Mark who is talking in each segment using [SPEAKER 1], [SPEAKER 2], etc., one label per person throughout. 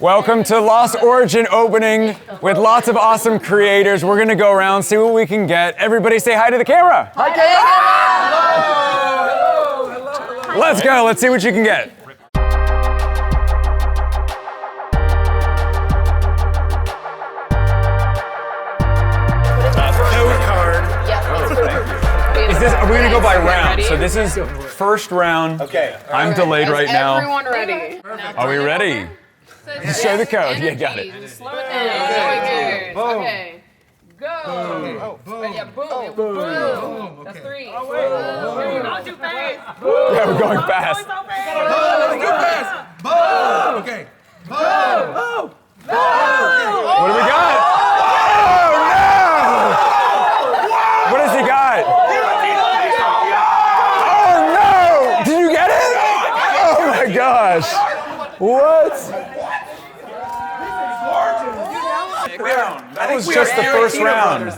[SPEAKER 1] Welcome to Lost Origin opening with lots of awesome creators. We're gonna go around, see what we can get. Everybody say hi to the camera.
[SPEAKER 2] Hi, camera!
[SPEAKER 1] Let's go, let's see what you can get. We're gonna go by round. So this is first round. Okay. I'm delayed right now.
[SPEAKER 2] Everyone ready?
[SPEAKER 1] Are we ready? Show the code. Yeah, got it.
[SPEAKER 2] Slow it down. Okay. Go. Yeah, boom. Boom. That's three. Not too fast.
[SPEAKER 1] Yeah, we're going fast.
[SPEAKER 3] Boom! Okay. Boom!
[SPEAKER 1] What do we got? Oh no! What has he got? Oh no! Did you get it? Oh my gosh! What? That was just the first round.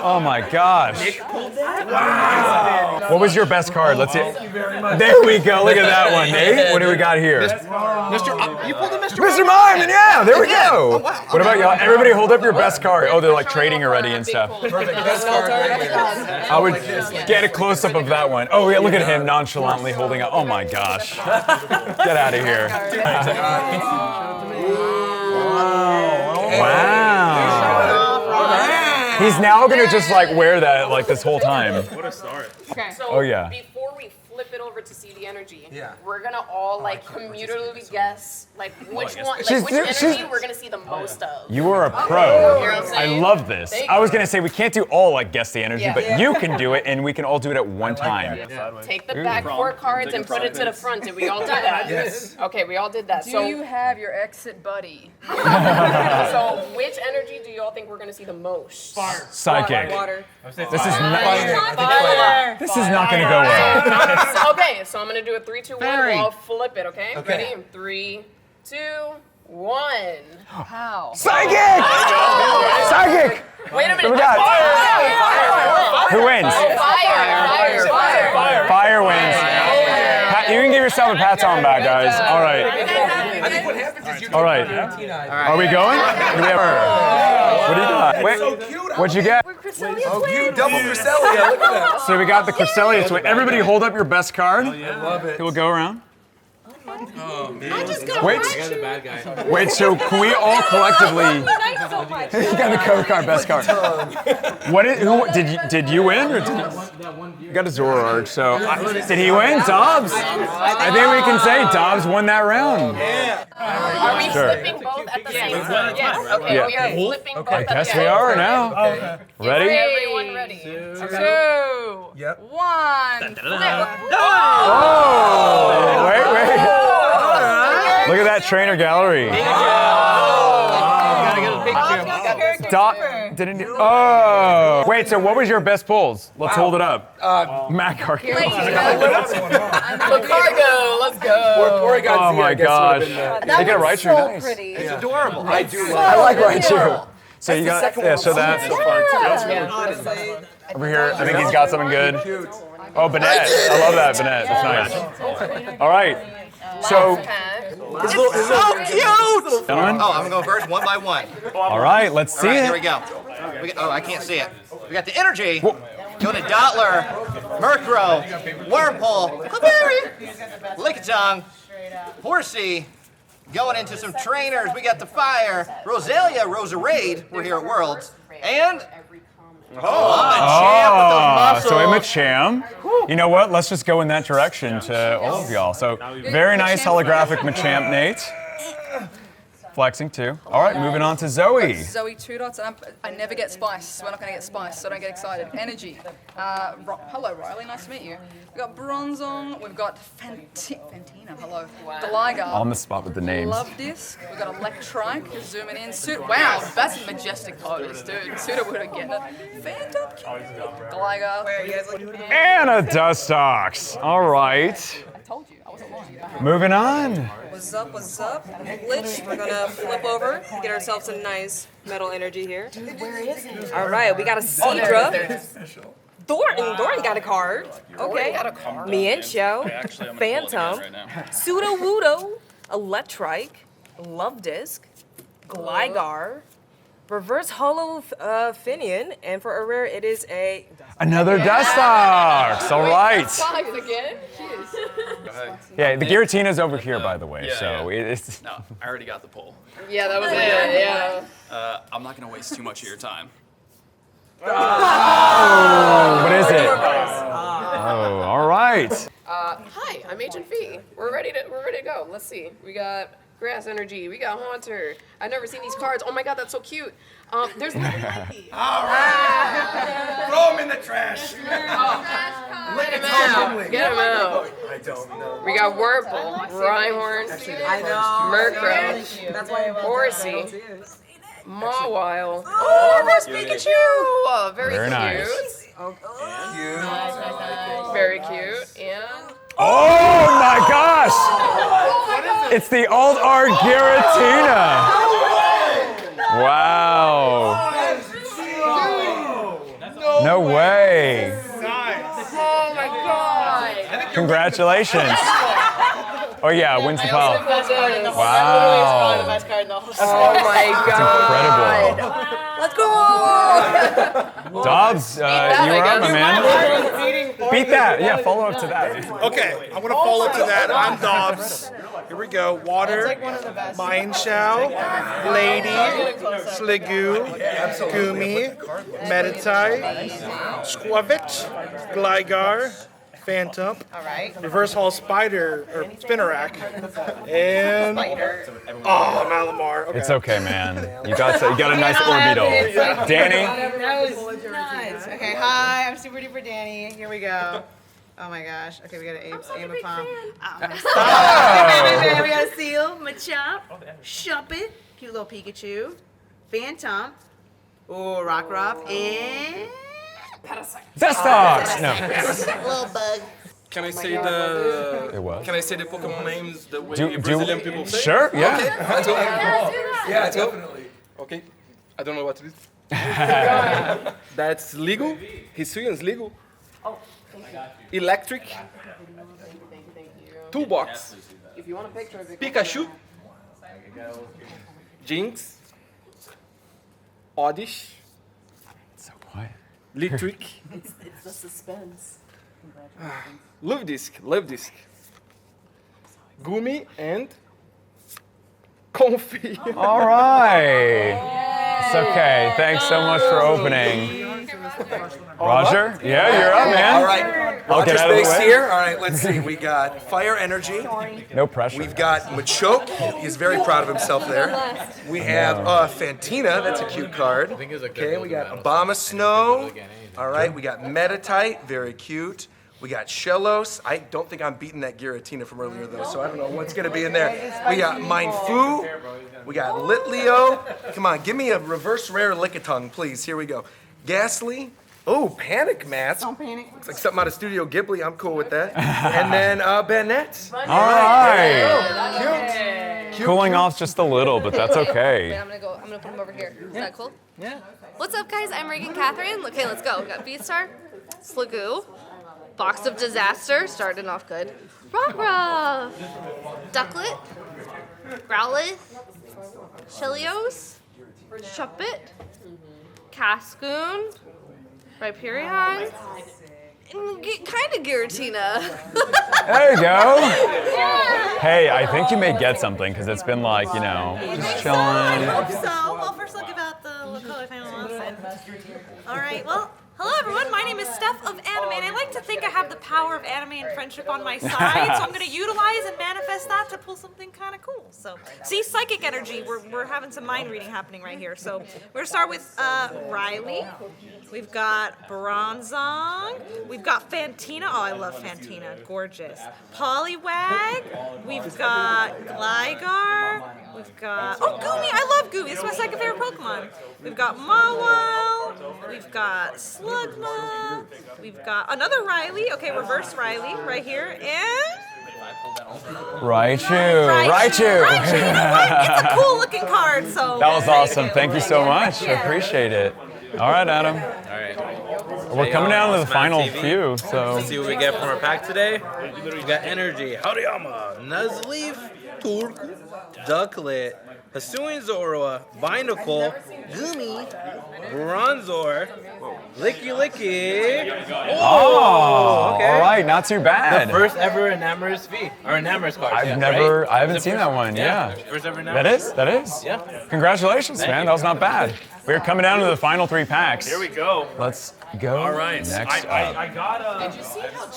[SPEAKER 1] Oh my gosh. Wow. What was your best card? Let's see. There we go. Look at that one, Nate. What do we got here?
[SPEAKER 3] You pulled a
[SPEAKER 1] Mr. Mime, yeah, there we go. What about y'all? Everybody hold up your best card. Oh, they're like trading already and stuff.
[SPEAKER 3] Perfect. Best card right here.
[SPEAKER 1] I would get a close-up of that one. Oh yeah, look at him nonchalantly holding up. Oh my gosh. Get out of here. Wow. He's now gonna just like wear that like this whole time.
[SPEAKER 4] What a start.
[SPEAKER 2] Okay. So
[SPEAKER 1] Oh yeah.
[SPEAKER 2] before we flip it over to see the energy, we're gonna all like commutatively guess like which one, like which energy we're gonna see the most of.
[SPEAKER 1] You are a pro. I love this. I was gonna say we can't do all like guess the energy, but you can do it and we can all do it at one time.
[SPEAKER 2] Take the back four cards and put it to the front. Did we all do that?
[SPEAKER 3] Yes.
[SPEAKER 2] Okay, we all did that.
[SPEAKER 5] Do you have your exit buddy?
[SPEAKER 2] So which energy do you all think we're gonna see the most?
[SPEAKER 3] Fire.
[SPEAKER 1] Psychic.
[SPEAKER 2] Water.
[SPEAKER 1] This is not.
[SPEAKER 2] Fire.
[SPEAKER 1] This is not gonna go well.
[SPEAKER 2] Okay, so I'm gonna do a 3, 2, 1. We'll flip it. Okay. Ready? 3, 2, 1.
[SPEAKER 5] How?
[SPEAKER 1] Psychic! Psychic!
[SPEAKER 2] Wait a minute.
[SPEAKER 1] What we got?
[SPEAKER 2] Fire.
[SPEAKER 1] Who wins?
[SPEAKER 2] Fire.
[SPEAKER 1] Fire wins. Pat, you can give yourself a pat on back, guys. All right.
[SPEAKER 3] I think what happens is you
[SPEAKER 1] All right. Are we going? Do we have What do you got? Wait, what'd you get?
[SPEAKER 3] Oh, you double Cresselia. Look at that.
[SPEAKER 1] So we got the Cresselia twin. Everybody hold up your best card.
[SPEAKER 3] I love it.
[SPEAKER 1] We'll go around.
[SPEAKER 3] Oh, man.
[SPEAKER 1] Wait, so can we all collectively? You got the code card, best card. Did you win or did you got a Zoroark? So did he win, Dobbs? I think we can say Dobbs won that round.
[SPEAKER 2] Are we flipping both at the same time? Yes. Okay, we are flipping both
[SPEAKER 1] I
[SPEAKER 2] at the
[SPEAKER 1] guess
[SPEAKER 2] same
[SPEAKER 1] we
[SPEAKER 2] time.
[SPEAKER 1] are now. Ready?
[SPEAKER 2] Everyone ready? 2,
[SPEAKER 3] Yep.
[SPEAKER 5] 1.
[SPEAKER 1] Oh! Wait. Look at that trainer gallery. Oh! Wait, so what was your best pulls? Let's hold it up. Matt Cargo.
[SPEAKER 2] The cargo, let's go.
[SPEAKER 1] Oh my gosh. They got Raichu, nice.
[SPEAKER 5] Pretty.
[SPEAKER 3] It's adorable. I do
[SPEAKER 1] I
[SPEAKER 3] love
[SPEAKER 1] like Raichu. So you got, so that,
[SPEAKER 2] Yeah.
[SPEAKER 1] over here, I think he's got something good. Oh, Bennett. I love that, Bennett. That's nice. All right. So,
[SPEAKER 3] It's so cute!
[SPEAKER 1] gentlemen.
[SPEAKER 6] Oh, I'm gonna go first, one by one.
[SPEAKER 1] All right, let's see
[SPEAKER 6] All right,
[SPEAKER 1] it.
[SPEAKER 6] here we go. I can't see it. We got the energy. Go to Dottler, Murkrow, Wurmple, Claberry, Lickitung, Horsey. Going into some trainers, we got the Fire, Roselia, Roserade. We're here at Worlds, and Machamp with those muscles.
[SPEAKER 1] So I'm a Machamp. You know what? Let's just go in that direction to all of y'all. So very nice holographic Machamp, Nate. Flexing too. All right, moving on to Zoe.
[SPEAKER 5] Zoe 2 dots. I never get spice, so we're not going to get spice, so don't get excited. Energy. Hello, Riley. Nice to meet you. We've got Bronzong. We've got Fantina. Hello. Deligar.
[SPEAKER 1] On the spot with the names.
[SPEAKER 5] Love Disc. We've got Electrike. Zooming in. Wow, that's majestic photos, dude. Suda would have gotten it. Phantom. Deligar.
[SPEAKER 1] And a Dustox. All right.
[SPEAKER 5] I told you. I wasn't lying.
[SPEAKER 1] Moving on.
[SPEAKER 7] What's up, what's up? Lich, we're gonna flip over, get ourselves some nice metal energy here. All right, we got a Seadra. Thornton got a card. Okay. Mienshao, Phantom, Sudowoodo, Electrike, Love Disc, Gligar, Reverse Hollow Finian, and for a rare, it is a
[SPEAKER 1] Another Dustox. All right.
[SPEAKER 2] 5 again? Jeez.
[SPEAKER 1] Yeah, the Giratina's over here, by the way. So it's.
[SPEAKER 4] No, I already got the poll.
[SPEAKER 2] Yeah, that was it, yeah.
[SPEAKER 4] I'm not gonna waste too much of your time.
[SPEAKER 1] What is it? Oh, all right.
[SPEAKER 2] Hi, I'm Agent V. We're ready to go. Let's see. We got Grass Energy. We got Haunter. I've never seen these cards. Oh my god, that's so cute. There's
[SPEAKER 3] Throw him in the trash.
[SPEAKER 2] Get him out. Get him out.
[SPEAKER 3] I don't know.
[SPEAKER 2] We got Wurple, Rhyhorn, Murkrow, Horsey, Mawile. Oh, Reverse Pikachu! Oh, very
[SPEAKER 1] Very
[SPEAKER 2] cute.
[SPEAKER 1] nice.
[SPEAKER 2] Very cute. And
[SPEAKER 1] Oh my gosh! It's the Alt Art Giratina. Wow. No way.
[SPEAKER 2] oh my god!
[SPEAKER 1] Congratulations. Oh yeah, wins the pile. Wow.
[SPEAKER 2] Oh my god!
[SPEAKER 1] Incredible.
[SPEAKER 2] Let's go!
[SPEAKER 1] Dobbs, you were up, my man. Beat that. Yeah, follow up to that.
[SPEAKER 3] Okay, I'm gonna follow up to that. I'm Dobbs. Here we go. Water, Mine Shao, Lady, Sliggoo, Gumi, Meditite, Squavit, Gligar, Phantom, Reverse Hall Spider, or Spinnerack, and Malamar. Okay.
[SPEAKER 1] It's okay, man. You got a nice orbital. Danny?
[SPEAKER 8] That was nice. Okay, hi, I'm Super Duper Danny. Here we go. Oh my gosh. Okay, we got an Amapom. We got a Seal, Machop, Shuppet, cute little Pikachu, Phantom, Rockruff, and
[SPEAKER 1] Dustox! No.
[SPEAKER 8] little bug.
[SPEAKER 4] Can I say the?
[SPEAKER 1] It was.
[SPEAKER 4] Can I say the Pokemon names the way
[SPEAKER 1] Do-
[SPEAKER 4] Brazilian people say?
[SPEAKER 1] Sure, yeah.
[SPEAKER 4] Let's go. Yeah, let's go. Okay. I don't know what it is. That's legal. Hisuian's legal. Electric. Toolbox.
[SPEAKER 2] If you want a picture of it,
[SPEAKER 4] Pikachu. Jinx. Oddish.
[SPEAKER 1] So quiet.
[SPEAKER 4] Litric.
[SPEAKER 8] It's the suspense.
[SPEAKER 4] Love Disc. Gumi and Comfy.
[SPEAKER 1] All right. It's okay. Thanks so much for opening. Roger? Yeah, you're up, man.
[SPEAKER 3] All right.
[SPEAKER 1] I'll get
[SPEAKER 3] Roger
[SPEAKER 1] out of the
[SPEAKER 3] Space
[SPEAKER 1] way.
[SPEAKER 3] here. All right, let's see. We got Fire Energy.
[SPEAKER 1] No pressure.
[SPEAKER 3] We've got Machoke. He's very proud of himself there. We have Fantina. That's a cute card. Okay, we got Obama Snow. All right, we got Meditite. Very cute. We got Shellos. I don't think I'm beating that Giratina from earlier, though, so I don't know what's going to be in there. We got Mindfu. We got Litleo. Come on, give me a reverse rare Lickitung, please. Here we go. Ghastly. Oh, Panic Mask.
[SPEAKER 8] Don't panic.
[SPEAKER 3] Looks like something out of Studio Ghibli. I'm cool with that. And then Bennett.
[SPEAKER 1] All right. Cooling off just a little, but that's okay.
[SPEAKER 5] I'm gonna put him over here. Is that cool? Yeah. What's up, guys? I'm Reagan Catherine. Okay, let's go. We got Beastar, Sliggoo, Box of Disaster, starting off good. Rockruff, Ducklet, Growlithe, Chilios, Shuppet, Cascoon, Rhyperion, and kind of Giratina.
[SPEAKER 1] There you go. Hey, I think you may get something because it's been like, just chilling.
[SPEAKER 8] I hope so. Well, first look about the color final onset. All right, well, hello everyone. My name is Steph of Anime, and I like to think I have the power of anime and friendship on my side, so I'm going to utilize and manifest that to pull something kind of cool. So, see, psychic energy. We're having some mind reading happening right here. So, we're going to start with Riley. We've got Bronzong. We've got Fantina. Oh, I love Fantina. Gorgeous. Poliwag. We've got Gligar. We've got... Oh, Gumi. I love Gumi. It's my second favorite Pokemon. We've got Mawile. We've got Slugma. We've got another Riley. Okay, reverse Riley right here. And...
[SPEAKER 1] Raichu.
[SPEAKER 8] It's a cool looking card, so...
[SPEAKER 1] That was awesome. Thank you so much. I appreciate it. All right, Adam.
[SPEAKER 4] All right.
[SPEAKER 1] We're coming down to the
[SPEAKER 9] Smack
[SPEAKER 1] final
[SPEAKER 9] TV.
[SPEAKER 1] few, so.
[SPEAKER 9] Let's see what we get from our pack today. We got Energy, Hariyama, Nuzleaf, Turku, Ducklet, Hisuian Zorua, Binacle, Gumi, Bronzor, Licky.
[SPEAKER 1] Oh,
[SPEAKER 9] okay.
[SPEAKER 1] all right, not too bad.
[SPEAKER 9] The first ever Enamorous V, or Enamorous card.
[SPEAKER 1] I haven't seen that one, yeah.
[SPEAKER 9] First ever Enamorous.
[SPEAKER 1] That is?
[SPEAKER 9] Yeah.
[SPEAKER 1] Congratulations, man, that was not bad. We're coming down to the final 3 packs.
[SPEAKER 10] Here we go.
[SPEAKER 1] Let's go.
[SPEAKER 10] All right.
[SPEAKER 1] Next up.
[SPEAKER 10] I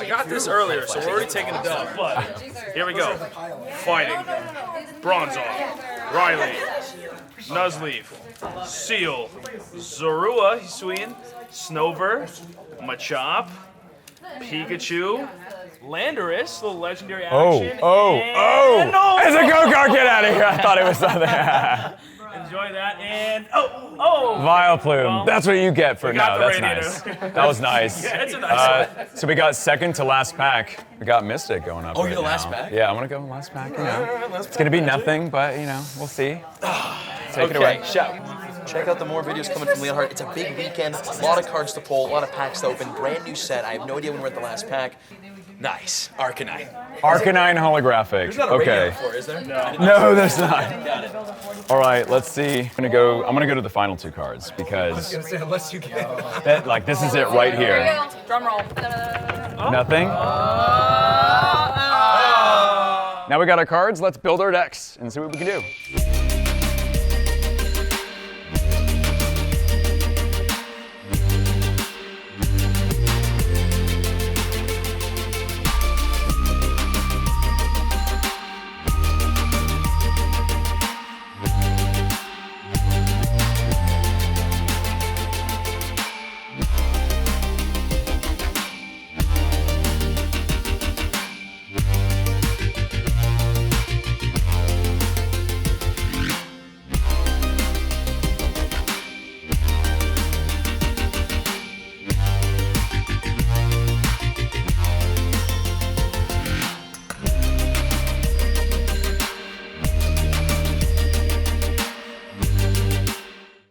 [SPEAKER 10] got this earlier, so we're already taking it down. But here we go. Fighting. Bronzor. Riley. Nuzleaf. Seal. Zorua, Hisuian. Snover. Machop. Pikachu. Landorus, the legendary action.
[SPEAKER 1] Oh!
[SPEAKER 10] No!
[SPEAKER 1] It's a go-kart, get out of here. I thought it was something.
[SPEAKER 10] Enjoy that, and oh!
[SPEAKER 1] Vileplume,
[SPEAKER 10] Well,
[SPEAKER 1] that's what you get for
[SPEAKER 10] we got
[SPEAKER 1] now.
[SPEAKER 10] the
[SPEAKER 1] That's
[SPEAKER 10] radiator.
[SPEAKER 1] nice. That was nice.
[SPEAKER 10] Yeah, it's a nice one.
[SPEAKER 1] So we got second to last pack. We got Mystic going up.
[SPEAKER 3] Oh,
[SPEAKER 1] right
[SPEAKER 3] you're the last
[SPEAKER 1] now.
[SPEAKER 3] pack?
[SPEAKER 1] Yeah, I want to go last pack. You know. It's gonna be nothing, but you know, we'll see. Take it away.
[SPEAKER 3] Check out the more videos coming from Leonhart. It's a big weekend, a lot of cards to pull, a lot of packs to open, brand new set. I have no idea when we're at the last pack. Nice. Arcanine.
[SPEAKER 1] Arcanine holographic.
[SPEAKER 3] There's not a
[SPEAKER 1] Okay.
[SPEAKER 3] radio for, is there?
[SPEAKER 1] No, there's not. All right, let's see. I'm gonna go to the final 2 cards because
[SPEAKER 3] Unless you get
[SPEAKER 1] this is it right here.
[SPEAKER 2] Drum roll.
[SPEAKER 1] Nothing. Now we got our cards. Let's build our decks and see what we can do.